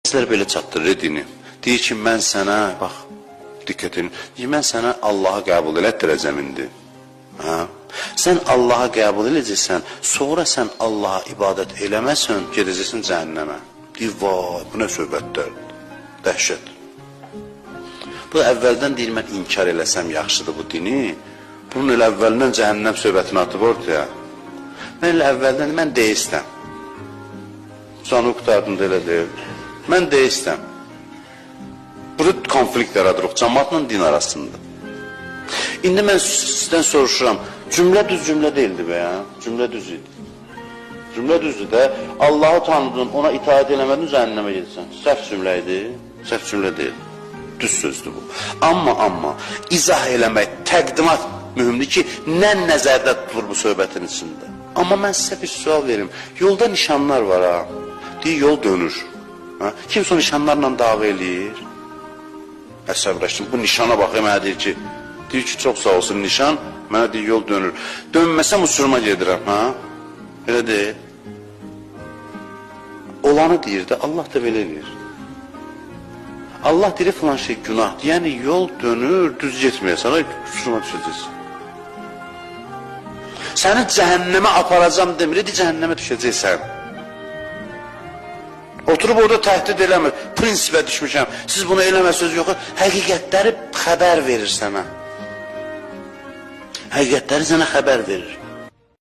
Sizlər belə çatdırır dini. Deyir ki, mən sənə, bax, diqqət edin, mən sənə Allahı qəbul elətdirəcəm indi. Hə? Sən Allahı qəbul eləcəksən, sonra sən Allaha ibadət eləməsən, gedəcəksən cəhənnəmə. Deyir, vay, bu nə söhbətdir, dəhşət. Bu da əvvəldən deyir, mən inkar eləsəm yaxşıdır bu dini. Bunun elə əvvəlindən cəhənnəm söhbətini atıb ortaya. Mən elə əvvəldən, mən deistəm. Canı qutardığında elə deyil. Mən deistəm. Burada konflikt yaradırıq cəmaatla din arasında. İndi mən sizdən soruşuram, cümlə düz cümlə deyildi be ya, cümlə düz idi. Cümlə düzdür də, Allahı tanıdın, ona itaat eləmədin, cəhənnəmə gedirsən. Səhv cümlə idi, səhv cümlə deyil. Düz sözdür bu. Amma izah eləmək, təqdimat mühümdür ki, nə nəzərdə tutulur bu söhbətin içində. Amma mən sizə bir sual verim. Yolda nişanlar var ha. Deyir, yol dönür. Ha? Kimsə o nişanlarla dava eləyir. Əsəbləşdim, bu nişana baxayım, mənə deyir ki, çox sağ olsun nişan, mənə deyir, yol dönür. Dönməsəm uçuruma gedirəm, ha? Elə deyil. Olanı deyir də, Allah da belə eləyir. Allah deyir, filan şey günahdır. Yəni, yol dönür, düz getməyəsən, uçuruma düşəcəksən. Səni cəhənnəmə aparacam demir, cəhənnəmə düşəcəksən. Oturub orada təhdid eləmir, prinsipə düşmüşəm, siz bunu eləməsiniz yox, həqiqətləri xəbər verir sənə. Həqiqətləri sənə xəbər verir.